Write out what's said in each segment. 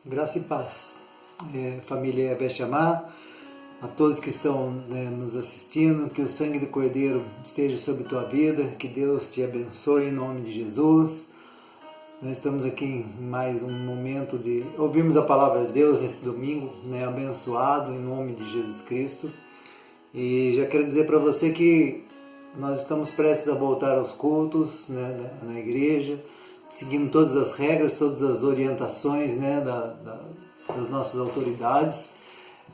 Graça e paz, família Bechamar, a todos que estão nos assistindo, que o sangue do Cordeiro esteja sobre tua vida, que Deus te abençoe em nome de Jesus. Nós estamos aqui em mais um momento de ouvirmos a palavra de Deus nesse domingo, abençoado em nome de Jesus Cristo. E já quero dizer para você que nós estamos prestes a voltar aos cultos na igreja, seguindo todas as regras, todas as orientações das nossas autoridades,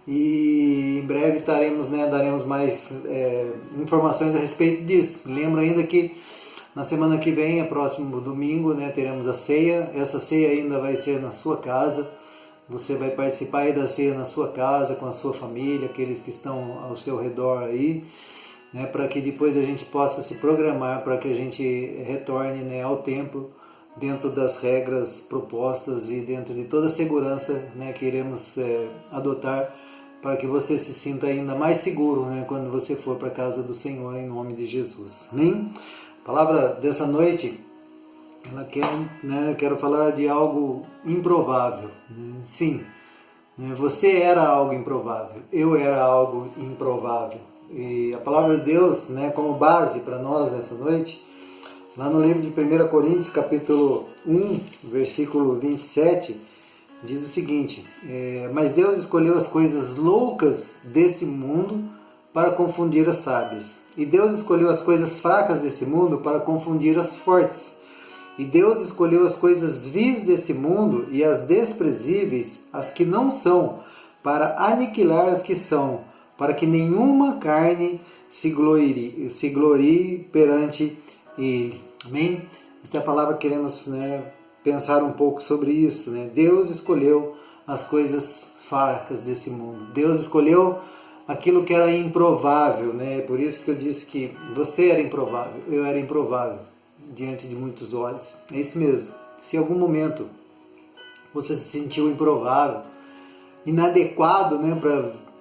e em breve daremos mais informações a respeito disso. Lembro ainda que na semana que vem, próximo domingo, teremos a ceia. Essa ceia ainda vai ser na sua casa. Você vai participar aí da ceia na sua casa, com a sua família, aqueles que estão ao seu redor aí, para que depois a gente possa se programar para que a gente retorne ao templo, dentro das regras propostas e dentro de toda a segurança que iremos adotar, para que você se sinta ainda mais seguro quando você for para a casa do Senhor, em nome de Jesus. Amém? A palavra dessa noite, quero falar de algo improvável. Sim, você era algo improvável, eu era algo improvável. E a palavra de Deus, como base para nós nessa noite, lá no livro de 1 Coríntios, capítulo 1, versículo 27, diz o seguinte: mas Deus escolheu as coisas loucas deste mundo para confundir as sábias. E Deus escolheu as coisas fracas desse mundo para confundir as fortes. E Deus escolheu as coisas vis deste mundo e as desprezíveis, as que não são, para aniquilar as que são, para que nenhuma carne se glorie perante Ele. Amém? Esta é a palavra que queremos pensar um pouco sobre isso. Deus escolheu as coisas fracas desse mundo. Deus escolheu aquilo que era improvável. Por isso que eu disse que você era improvável, eu era improvável diante de muitos olhos. É isso mesmo. Se em algum momento você se sentiu improvável, inadequado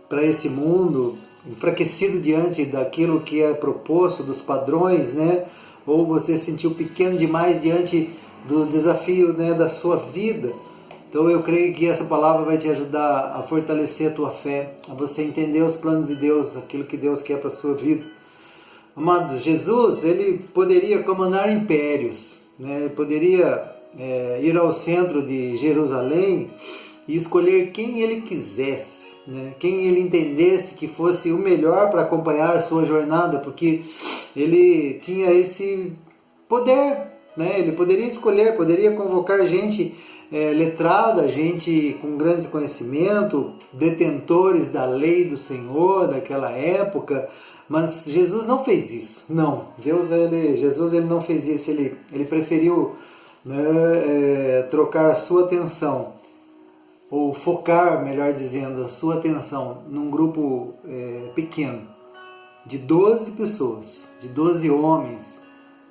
para esse mundo, enfraquecido diante daquilo que é proposto, dos padrões, ou você se sentiu pequeno demais diante do desafio da sua vida, então eu creio que essa palavra vai te ajudar a fortalecer a tua fé, a você entender os planos de Deus, aquilo que Deus quer para a sua vida. Amados, Jesus, ele poderia comandar impérios, ele poderia ir ao centro de Jerusalém e escolher quem ele quisesse, quem ele entendesse que fosse o melhor para acompanhar a sua jornada, porque ele tinha esse poder, ele poderia escolher, poderia convocar gente letrada, gente com grandes conhecimento, detentores da lei do Senhor daquela época, mas Jesus não fez isso. Não, Jesus não fez isso. Ele preferiu trocar a sua atenção, ou focar, melhor dizendo, a sua atenção num grupo pequeno, de 12 pessoas, de 12 homens,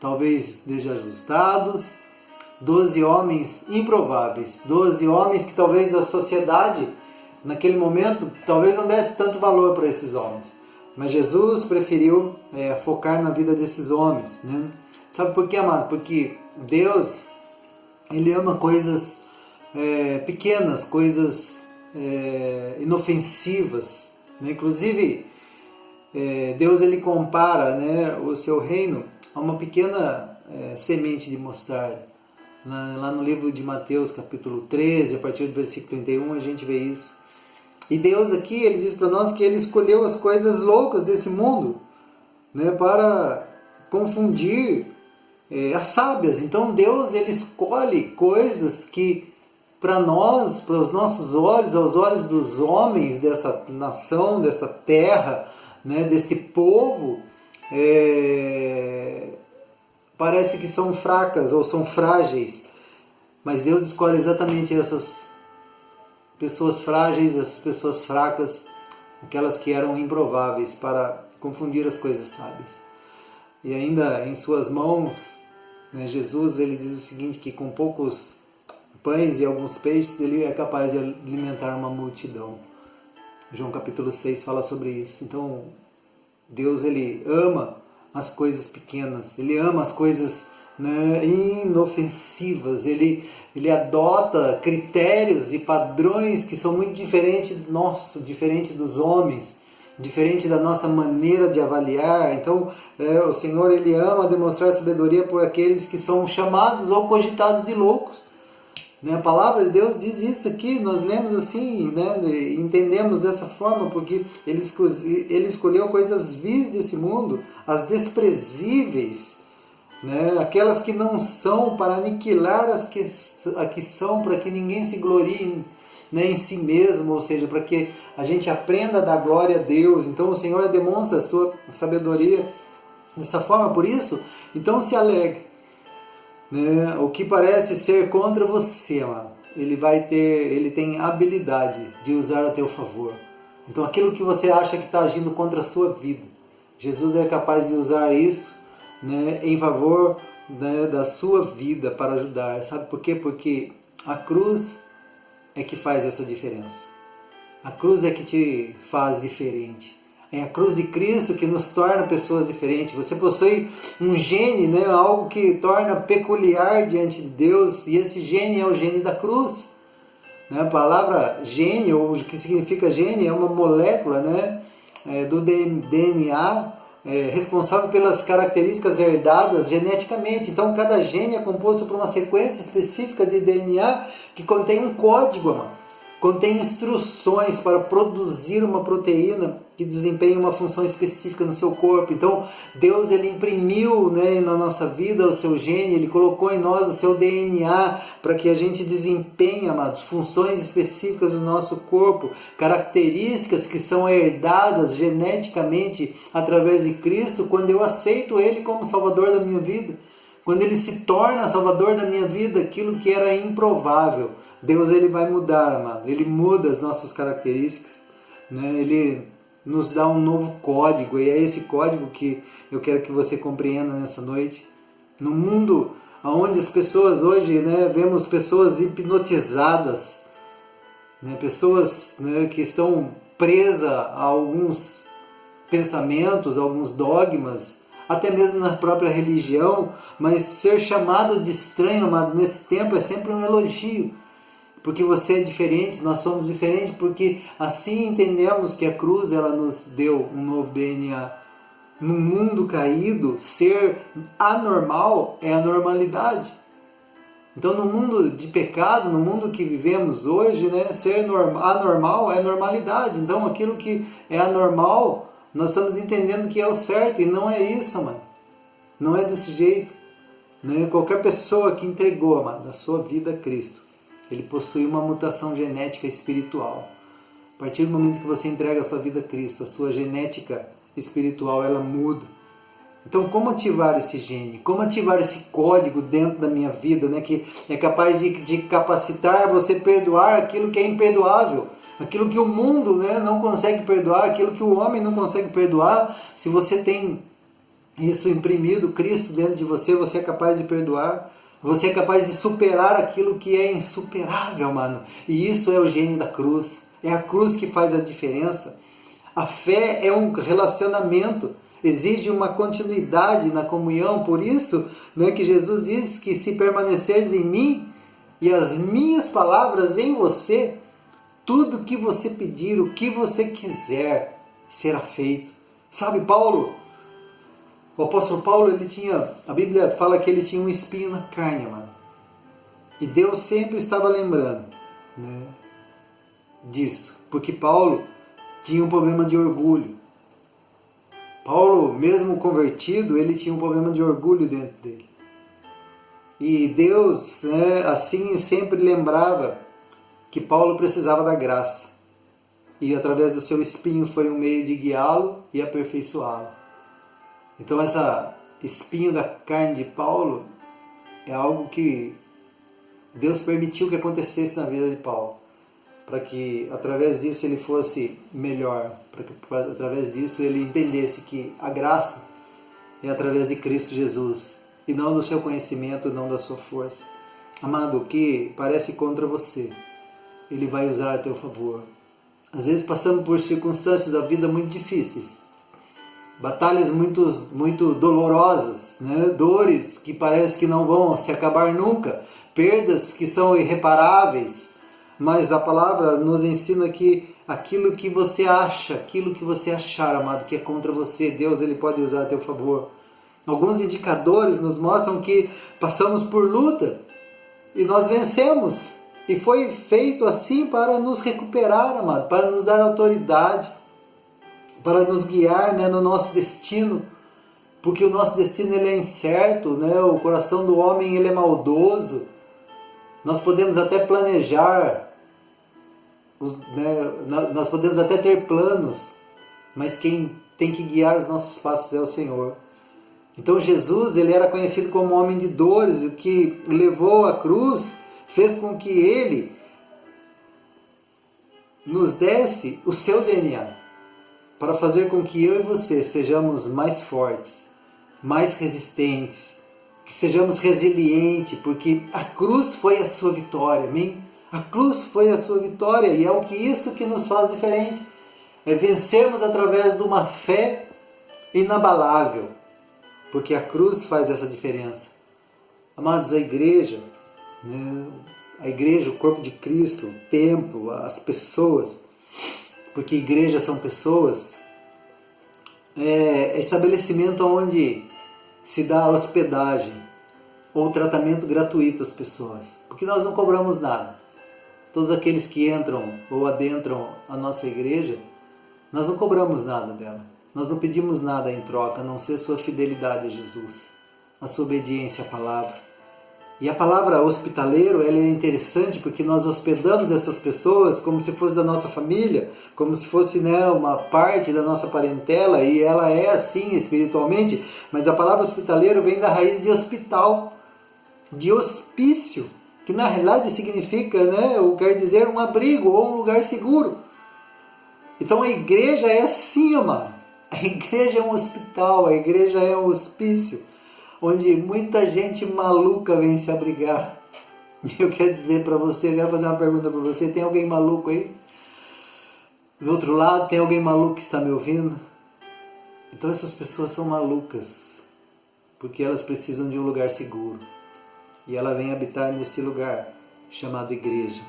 talvez desajustados, 12 homens improváveis, 12 homens que talvez a sociedade, naquele momento, talvez não desse tanto valor para esses homens. Mas Jesus preferiu focar na vida desses homens. Sabe por quê, amado? Porque Deus, ele ama coisas pequenas, coisas inofensivas. Inclusive, Deus ele compara o seu reino a uma pequena semente de mostarda. Lá no livro de Mateus, capítulo 13, a partir do versículo 31, a gente vê isso. E Deus aqui, ele diz para nós que ele escolheu as coisas loucas desse mundo para confundir as sábias. Então Deus, ele escolhe coisas que para nós, para os nossos olhos, aos olhos dos homens dessa nação, dessa terra, desse povo, parece que são fracas ou são frágeis. Mas Deus escolhe exatamente essas pessoas frágeis, essas pessoas fracas, aquelas que eram improváveis, para confundir as coisas sábias. E ainda em suas mãos, Jesus, ele diz o seguinte, que com poucos pães e alguns peixes, ele é capaz de alimentar uma multidão. João capítulo 6 fala sobre isso. Então, Deus, ele ama as coisas pequenas, ele ama as coisas né, inofensivas. Ele adota critérios e padrões que são muito diferentes do nosso, diferente dos homens, diferente da nossa maneira de avaliar. Então o Senhor, ele ama demonstrar sabedoria por aqueles que são chamados ou cogitados de loucos. A palavra de Deus diz isso aqui, nós lemos assim, né, entendemos dessa forma, porque ele escolheu coisas vis desse mundo, as desprezíveis, né, aquelas que não são, para aniquilar as que são, para que ninguém se glorie, né, em si mesmo, ou seja, para que a gente aprenda a dar glória a Deus. Então o Senhor demonstra a sua sabedoria dessa forma, por isso, então se alegre. O que parece ser contra você, amado, ele tem habilidade de usar a teu favor. Então aquilo que você acha que está agindo contra a sua vida, Jesus é capaz de usar isso, né, em favor, né, da sua vida para ajudar. Sabe por quê? Porque a cruz é que faz essa diferença. A cruz é que te faz diferente. É a cruz de Cristo que nos torna pessoas diferentes. Você possui um gene, né? Algo que torna peculiar diante de Deus, e esse gene é o gene da cruz. A palavra gene, ou o que significa gene, é uma molécula, né, do DNA, responsável pelas características herdadas geneticamente. Então cada gene é composto por uma sequência específica de DNA que contém um código, amado. Contém instruções para produzir uma proteína que desempenha uma função específica no seu corpo. Então Deus, ele imprimiu, né, na nossa vida o seu gene, ele colocou em nós o seu DNA para que a gente desempenhe, amados, funções específicas do nosso corpo, características que são herdadas geneticamente através de Cristo, quando eu aceito ele como Salvador da minha vida. Quando ele se torna Salvador da minha vida, aquilo que era improvável, Deus, ele vai mudar, amado. Ele muda as nossas características, né? Ele nos dá um novo código, e é esse código que eu quero que você compreenda nessa noite. No mundo onde as pessoas hoje, né, vemos pessoas hipnotizadas, né, pessoas, né, que estão presas a alguns pensamentos, a alguns dogmas, até mesmo na própria religião, mas ser chamado de estranho, amado, nesse tempo é sempre um elogio, porque você é diferente, nós somos diferentes, porque assim entendemos que a cruz, ela nos deu um novo DNA. No mundo caído, ser anormal é a normalidade. Então no mundo de pecado, no mundo que vivemos hoje, né, ser anormal é normalidade. Então aquilo que é anormal, nós estamos entendendo que é o certo, e não é isso, mano. Não é desse jeito. Né? Qualquer pessoa que entregou, mano, a sua vida a Cristo, ele possui uma mutação genética espiritual. A partir do momento que você entrega a sua vida a Cristo, a sua genética espiritual, ela muda. Então, como ativar esse gene? Como ativar esse código dentro da minha vida, né, que é capaz de capacitar você a perdoar aquilo que é imperdoável? Aquilo que o mundo, né, não consegue perdoar, aquilo que o homem não consegue perdoar. Se você tem isso imprimido, Cristo dentro de você, você é capaz de perdoar. Você é capaz de superar aquilo que é insuperável, mano. E isso é o gene da cruz. É a cruz que faz a diferença. A fé é um relacionamento. Exige uma continuidade na comunhão. Por isso, né, que Jesus diz que se permaneceres em mim e as minhas palavras em você, tudo que você pedir, o que você quiser, será feito. Sabe, Paulo? O apóstolo Paulo, a Bíblia fala que ele tinha um espinho na carne, mano. E Deus sempre estava lembrando, né, disso. Porque Paulo tinha um problema de orgulho. Paulo, mesmo convertido, ele tinha um problema de orgulho dentro dele. E Deus, né, assim sempre lembrava que Paulo precisava da graça. E através do seu espinho foi um meio de guiá-lo e aperfeiçoá-lo. Então essa espinho da carne de Paulo é algo que Deus permitiu que acontecesse na vida de Paulo, para que através disso ele fosse melhor, para que através disso ele entendesse que a graça é através de Cristo Jesus, e não do seu conhecimento, não da sua força. Amado, o que parece contra você, ele vai usar a teu favor. Às vezes passamos por circunstâncias da vida muito difíceis, batalhas muito dolorosas, né? Dores que parece que não vão se acabar nunca, perdas que são irreparáveis, mas a palavra nos ensina que aquilo que você acha, aquilo que você achar, amado, que é contra você, Deus ele pode usar a teu favor. Alguns indicadores nos mostram que passamos por luta e nós vencemos. E foi feito assim para nos recuperar, amado, para nos dar autoridade, para nos guiar, né, no nosso destino, porque o nosso destino ele é incerto, né? O coração do homem ele é maldoso. Nós podemos até planejar, né? Nós podemos até ter planos, mas quem tem que guiar os nossos passos é o Senhor. Então Jesus ele era conhecido como homem de dores, o que levou à cruz fez com que ele nos desse o seu DNA, para fazer com que eu e você sejamos mais fortes, mais resistentes, que sejamos resilientes, porque a cruz foi a sua vitória, amém? A cruz foi a sua vitória e é isso que nos faz diferente, é vencermos através de uma fé inabalável, porque a cruz faz essa diferença. Amados, a igreja, né? A igreja, o corpo de Cristo, o templo, as pessoas, porque igreja são pessoas, é estabelecimento onde se dá hospedagem ou tratamento gratuito às pessoas, porque nós não cobramos nada. Todos aqueles que entram ou adentram a nossa igreja, nós não cobramos nada dela, nós não pedimos nada em troca, a não ser a sua fidelidade a Jesus, a sua obediência à palavra. E a palavra hospitaleiro ela é interessante porque nós hospedamos essas pessoas como se fosse da nossa família, como se fosse, né, uma parte da nossa parentela, e ela é assim espiritualmente, mas a palavra hospitaleiro vem da raiz de hospital, de hospício, que na realidade significa, né, ou quer dizer um abrigo ou um lugar seguro. Então a igreja é assim, amado. A igreja é um hospital, a igreja é um hospício, onde muita gente maluca vem se abrigar. E eu quero dizer para você, eu quero fazer uma pergunta para você, tem alguém maluco aí? Do outro lado, tem alguém maluco que está me ouvindo? Então essas pessoas são malucas, porque elas precisam de um lugar seguro. E ela vem habitar nesse lugar, chamado igreja.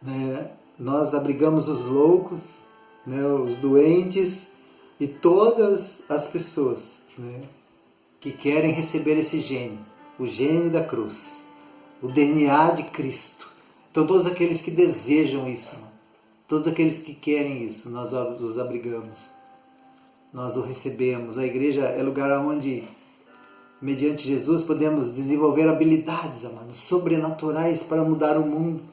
Né? Nós abrigamos os loucos, né? Os doentes e todas as pessoas, né? Que querem receber esse gene, o gene da cruz, o DNA de Cristo. Então todos aqueles que desejam isso, todos aqueles que querem isso, nós os abrigamos, nós o recebemos. A igreja é lugar onde, mediante Jesus, podemos desenvolver habilidades, amados, sobrenaturais para mudar o mundo.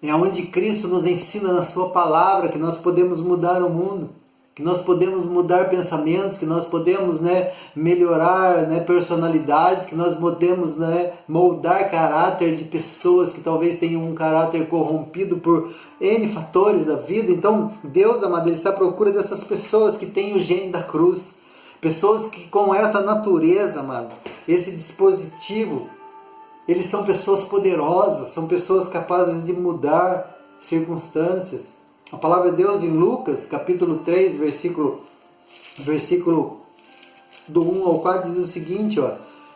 É onde Cristo nos ensina na sua palavra que nós podemos mudar o mundo, que nós podemos mudar pensamentos, que nós podemos, né, melhorar, né, personalidades, que nós podemos, né, moldar caráter de pessoas que talvez tenham um caráter corrompido por N fatores da vida. Então Deus, amado, Ele está à procura dessas pessoas que têm o gene da cruz, pessoas que com essa natureza, amado, esse dispositivo, eles são pessoas poderosas, são pessoas capazes de mudar circunstâncias. A palavra de Deus em Lucas, capítulo 3, versículo do 1 ao 4, diz o seguinte, ó: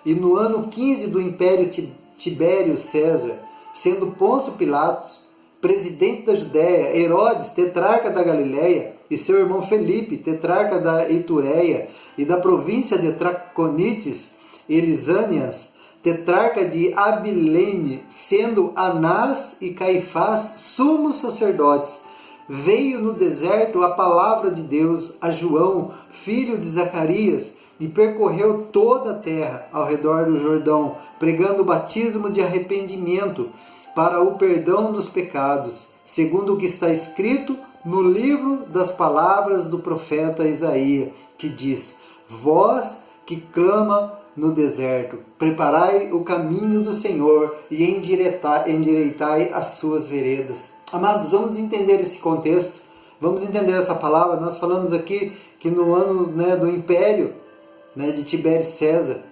E no ano 15 do império Tibério César, sendo Pôncio Pilatos presidente da Judéia, Herodes, tetrarca da Galileia, e seu irmão Felipe, tetrarca da Itureia e da província de Traconites e Lisânias, tetrarca de Abilene, sendo Anás e Caifás sumos sacerdotes, veio no deserto a palavra de Deus a João, filho de Zacarias, e percorreu toda a terra ao redor do Jordão, pregando o batismo de arrependimento para o perdão dos pecados, segundo o que está escrito no livro das palavras do profeta Isaías, que diz: Voz que clama no deserto, preparai o caminho do Senhor e endireitai as suas veredas. Amados, vamos entender esse contexto, vamos entender essa palavra. Nós falamos aqui que no ano, né, do império, né, de Tibério César,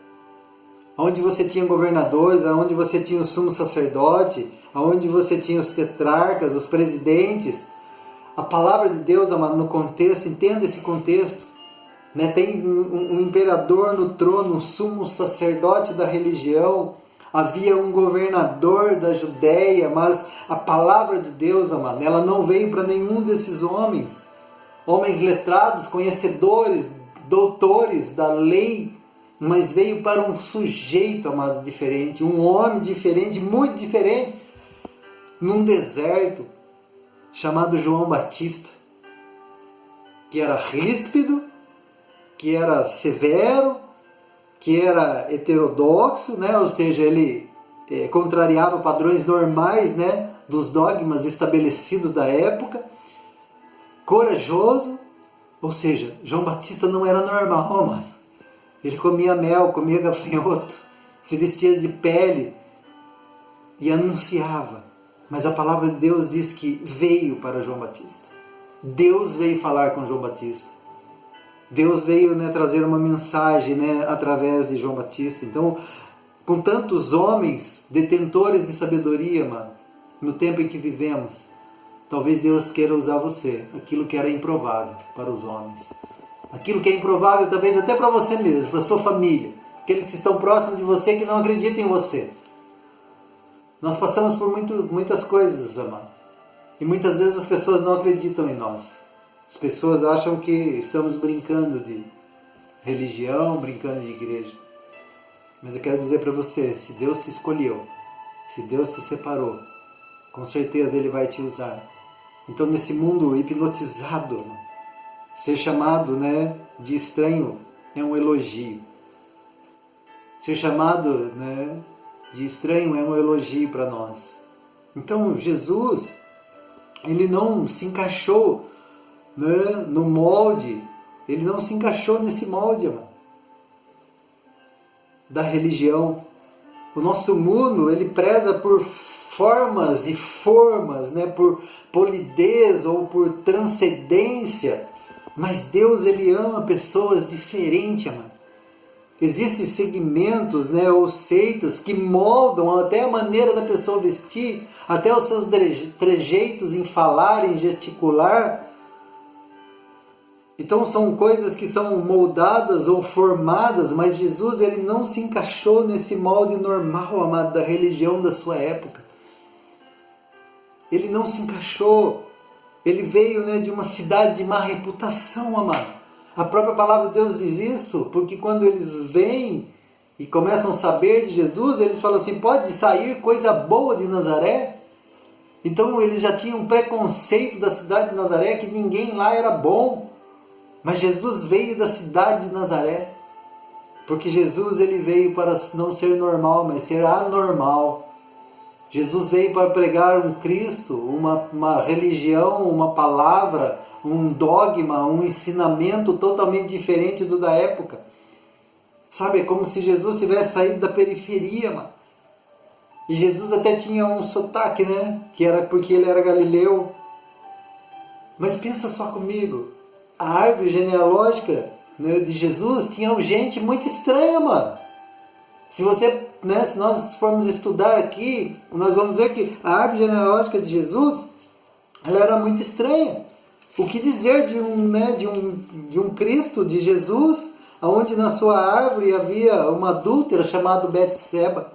onde você tinha governadores, onde você tinha o sumo sacerdote, onde você tinha os tetrarcas, os presidentes, a palavra de Deus, amado, no contexto, entenda esse contexto, né? Tem um imperador no trono, um sumo sacerdote da religião, havia um governador da Judéia, mas a palavra de Deus, amado, ela não veio para nenhum desses homens letrados, conhecedores, doutores da lei, mas veio para um sujeito, amado, diferente, um homem diferente, muito diferente, num deserto, chamado João Batista, que era ríspido, que era severo, que era heterodoxo, né? Ou seja, ele contrariava padrões normais, né? Dos dogmas estabelecidos da época, corajoso, ou seja, João Batista não era normal, mano. Ele comia mel, comia gafanhoto, se vestia de pele e anunciava. Mas a palavra de Deus diz que veio para João Batista. Deus veio falar com João Batista. Deus veio, né, trazer uma mensagem, né, através de João Batista. Então, com tantos homens detentores de sabedoria, mano, no tempo em que vivemos, talvez Deus queira usar você, aquilo que era improvável para os homens. Aquilo que é improvável, talvez até para você mesmo, para a sua família, aqueles que estão próximos de você, que não acreditam em você. Nós passamos por muitas coisas, amado. E muitas vezes as pessoas não acreditam em nós. As pessoas acham que estamos brincando de religião, brincando de igreja. Mas eu quero dizer para você, se Deus te escolheu, se Deus te separou, com certeza Ele vai te usar. Então, nesse mundo hipnotizado, ser chamado, né, de estranho é um elogio. Ser chamado, né, de estranho é um elogio para nós. Então, Jesus, Ele não se encaixou, né, no molde, Ele não se encaixou nesse molde, mano, da religião. O nosso mundo, ele preza por formas e formas, né, por polidez ou por transcendência, mas Deus, Ele ama pessoas diferentes, mano. Existem segmentos, né, ou seitas que moldam até a maneira da pessoa vestir, até os seus trejeitos em falar, em gesticular. Então são coisas que são moldadas ou formadas, mas Jesus, Ele não se encaixou nesse molde normal, amado, da religião da sua época. Ele não se encaixou. Ele veio, né, de uma cidade de má reputação, amado. A própria palavra de Deus diz isso, porque quando eles vêm e começam a saber de Jesus, eles falam assim, pode sair coisa boa de Nazaré? Então eles já tinham um preconceito da cidade de Nazaré, que ninguém lá era bom. Mas Jesus veio da cidade de Nazaré, porque Jesus, Ele veio para não ser normal, mas ser anormal. Jesus veio para pregar um Cristo, uma religião, uma palavra, um dogma, um ensinamento totalmente diferente do da época. Sabe, é como se Jesus tivesse saído da periferia, mano. E Jesus até tinha um sotaque, né? Que era porque Ele era galileu. Mas pensa só comigo. A árvore genealógica, né, de Jesus tinha gente muito estranha, mano. Se você, né, se nós formos estudar aqui, nós vamos ver que a árvore genealógica de Jesus, ela era muito estranha. O que dizer de um Cristo, de Jesus, onde na sua árvore havia uma adúltera chamada Betseba,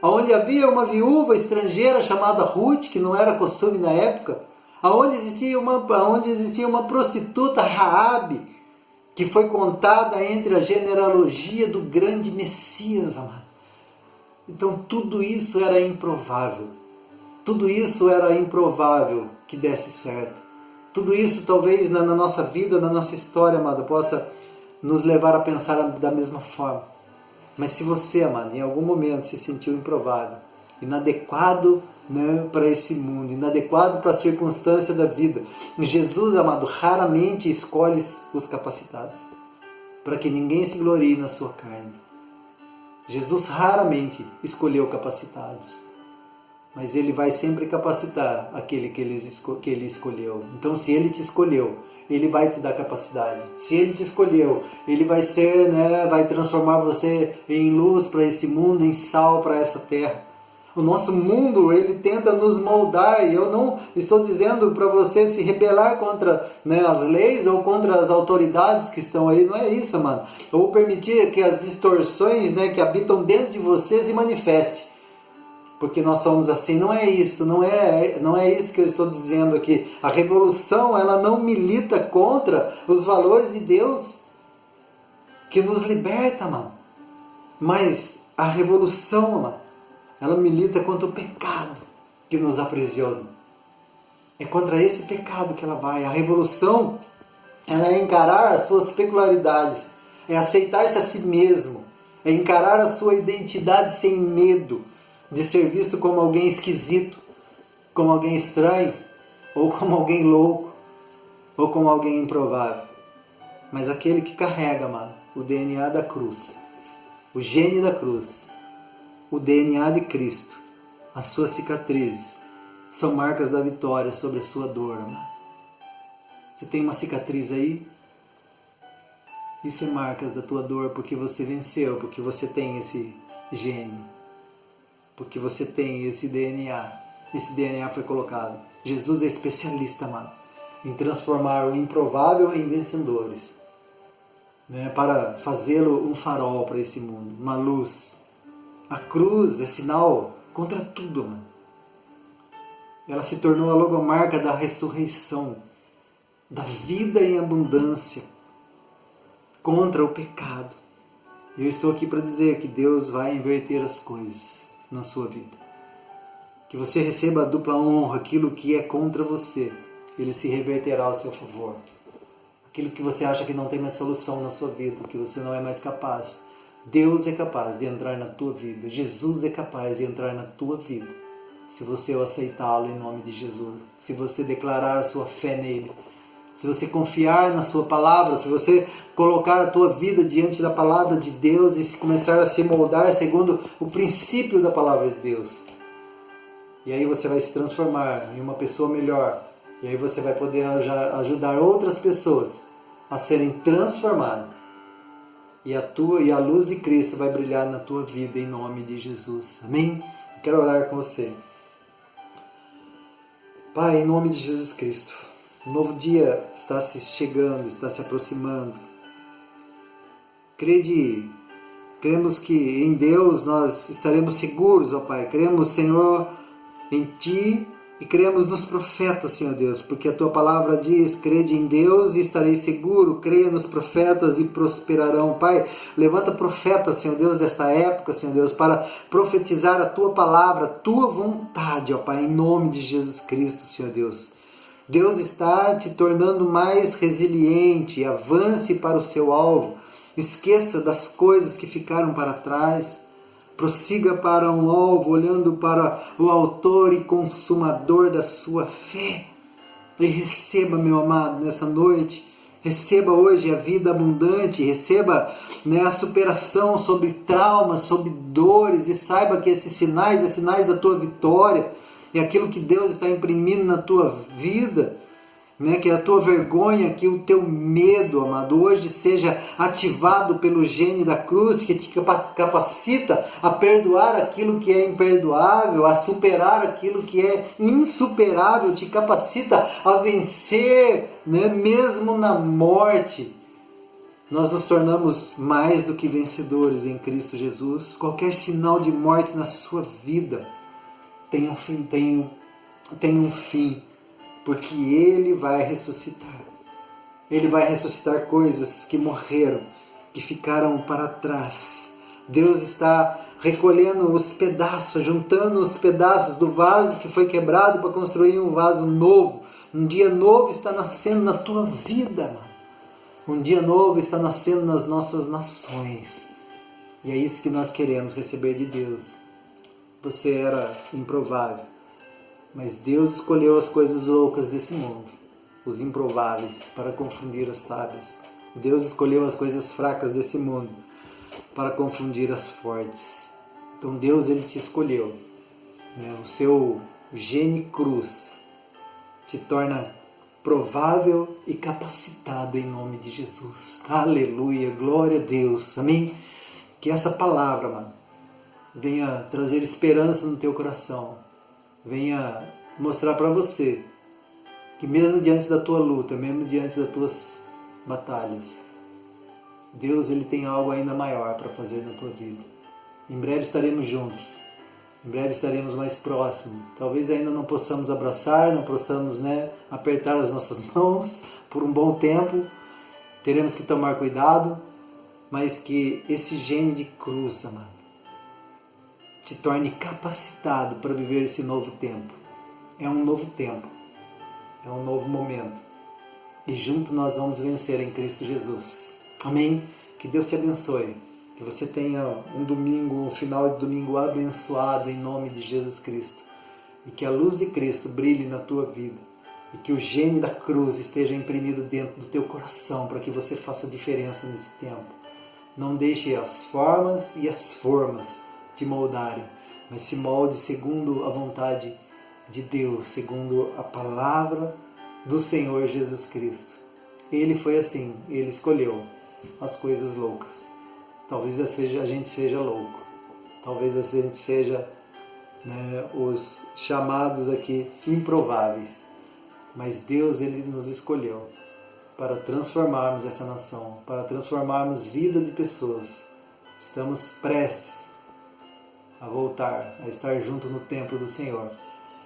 onde havia uma viúva estrangeira chamada Ruth, que não era costume na época, onde existia uma prostituta, Raabe, que foi contada entre a genealogia do grande Messias, amado. Então tudo isso era improvável. Tudo isso era improvável que desse certo. Tudo isso talvez na nossa vida, na nossa história, amado, possa nos levar a pensar da mesma forma. Mas se você, amado, em algum momento se sentiu improvável, inadequado, né, para esse mundo, inadequado para a circunstância da vida, Jesus, amado, raramente escolhe os capacitados, para que ninguém se glorie na sua carne. Jesus raramente escolheu capacitados, mas Ele vai sempre capacitar aquele que Ele escolheu. Então, se Ele te escolheu, Ele vai te dar capacidade. Se Ele te escolheu, Ele vai vai transformar você em luz para esse mundo, em sal para essa terra. O nosso mundo, ele tenta nos moldar, e eu não estou dizendo para você se rebelar contra, né, as leis ou contra as autoridades que estão aí, não é isso, mano. Ou permitir que as distorções, né, que habitam dentro de você se manifestem. Porque nós somos assim, não é isso, não é isso que eu estou dizendo aqui. A revolução, ela não milita contra os valores de Deus que nos liberta, mano. Mas a revolução, mano, ela milita contra o pecado que nos aprisiona. É contra esse pecado que ela vai. A revolução, ela é encarar as suas peculiaridades, é aceitar-se a si mesmo, é encarar a sua identidade sem medo de ser visto como alguém esquisito, como alguém estranho, ou como alguém louco, ou como alguém improvável. Mas aquele que carrega, mano, o DNA da cruz, o gene da cruz, o DNA de Cristo, as suas cicatrizes, são marcas da vitória sobre a sua dor, mano. Você tem uma cicatriz aí? Isso é marca da tua dor porque você venceu, porque você tem esse gene, porque você tem esse DNA. Esse DNA foi colocado. Jesus é especialista, mano, em transformar o improvável em vencedores, né, para fazê-lo um farol para esse mundo, uma luz. A cruz é sinal contra tudo, mano. Ela se tornou a logomarca da ressurreição, da vida em abundância, contra o pecado. Eu estou aqui para dizer que Deus vai inverter as coisas na sua vida. Que você receba a dupla honra, aquilo que é contra você, ele se reverterá ao seu favor. Aquilo que você acha que não tem mais solução na sua vida, que você não é mais capaz, Deus é capaz de entrar na tua vida. Jesus é capaz de entrar na tua vida, se você o aceitá-lo em nome de Jesus, se você declarar a sua fé nele, se você confiar na sua palavra, se você colocar a tua vida diante da palavra de Deus e começar a se moldar segundo o princípio da palavra de Deus. E aí você vai se transformar em uma pessoa melhor. E aí você vai poder ajudar outras pessoas a serem transformadas. E a luz de Cristo vai brilhar na tua vida em nome de Jesus. Amém? Eu quero orar com você. Pai, em nome de Jesus Cristo, um novo dia está se chegando, está se aproximando. Cremos que em Deus nós estaremos seguros, ó Pai. Cremos, Senhor, em Ti e cremos nos profetas, Senhor Deus, porque a Tua palavra diz: crede em Deus e estareis seguro, creia nos profetas e prosperarão. Pai, levanta profetas, Senhor Deus, desta época, Senhor Deus, para profetizar a Tua palavra, a Tua vontade, ó Pai, em nome de Jesus Cristo, Senhor Deus. Deus está te tornando mais resiliente, avance para o seu alvo, esqueça das coisas que ficaram para trás, prossiga para um alvo, olhando para o autor e consumador da sua fé. E receba, meu amado, nessa noite, receba hoje a vida abundante, receba, né, a superação sobre traumas, sobre dores, e saiba que esses sinais, é sinais da tua vitória, é aquilo que Deus está imprimindo na tua vida, né, que a tua vergonha, que o teu medo, amado, hoje seja ativado pelo gene da cruz, que te capacita a perdoar aquilo que é imperdoável, a superar aquilo que é insuperável, te capacita a vencer, né, mesmo na morte. Nós nos tornamos mais do que vencedores em Cristo Jesus. Qualquer sinal de morte na sua vida tem um fim, porque Ele vai ressuscitar. Ele vai ressuscitar coisas que morreram, que ficaram para trás. Deus está recolhendo os pedaços, juntando os pedaços do vaso que foi quebrado para construir um vaso novo. Um dia novo está nascendo na tua vida, mano. Um dia novo está nascendo nas nossas nações. E é isso que nós queremos receber de Deus. Você era improvável, mas Deus escolheu as coisas loucas desse mundo, os improváveis, para confundir as sábias. Deus escolheu as coisas fracas desse mundo para confundir as fortes. Então Deus, Ele te escolheu, né? O seu gene cruz te torna provável e capacitado em nome de Jesus. Aleluia, glória a Deus, amém? Que essa palavra, mano, venha trazer esperança no teu coração, venha mostrar para você que mesmo diante da tua luta, mesmo diante das tuas batalhas, Deus ele tem algo ainda maior para fazer na tua vida. Em breve estaremos juntos, em breve estaremos mais próximos. Talvez ainda não possamos abraçar, não possamos apertar as nossas mãos por um bom tempo, teremos que tomar cuidado, mas que esse gene de cruz, amado, te torne capacitado para viver esse novo tempo. É um novo tempo, é um novo momento. E juntos nós vamos vencer em Cristo Jesus. Amém? Que Deus te abençoe. Que você tenha um domingo, um final de domingo abençoado em nome de Jesus Cristo. E que a luz de Cristo brilhe na tua vida. E que o gene da cruz esteja imprimido dentro do teu coração para que você faça diferença nesse tempo. Não deixe as formas e as formas te moldarem, mas se molde segundo a vontade de Deus, segundo a palavra do Senhor Jesus Cristo. Ele foi assim, ele escolheu as coisas loucas. Talvez a gente seja louco, talvez a gente seja os chamados aqui improváveis, mas Deus ele nos escolheu para transformarmos essa nação, para transformarmos vida de pessoas. Estamos prestes a voltar, a estar junto no templo do Senhor,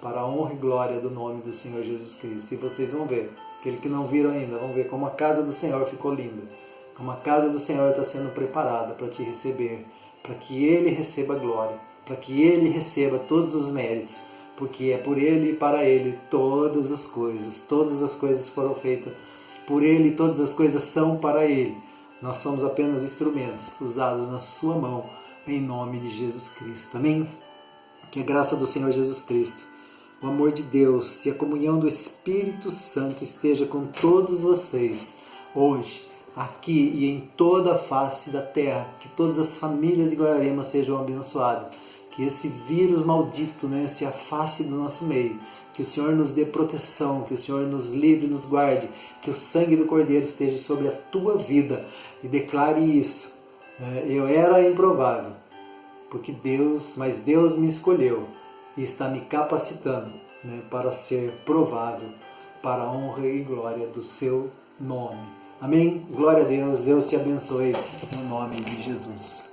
para a honra e glória do nome do Senhor Jesus Cristo. E vocês vão ver, aqueles que não viram ainda, vão ver como a casa do Senhor ficou linda, como a casa do Senhor está sendo preparada para te receber, para que Ele receba glória, para que Ele receba todos os méritos, porque é por Ele e para Ele todas as coisas foram feitas por Ele, todas as coisas são para Ele. Nós somos apenas instrumentos usados na sua mão, em nome de Jesus Cristo. Amém? Que a graça do Senhor Jesus Cristo, o amor de Deus e a comunhão do Espírito Santo esteja com todos vocês, hoje, aqui e em toda a face da terra. Que todas as famílias de Guararema sejam abençoadas. Que esse vírus maldito se afaste do nosso meio. Que o Senhor nos dê proteção, que o Senhor nos livre e nos guarde. Que o sangue do Cordeiro esteja sobre a tua vida. E declare isso. Eu era improvável, mas Deus me escolheu e está me capacitando para ser provável, para a honra e glória do seu nome. Amém? Glória a Deus, Deus te abençoe, no nome de Jesus.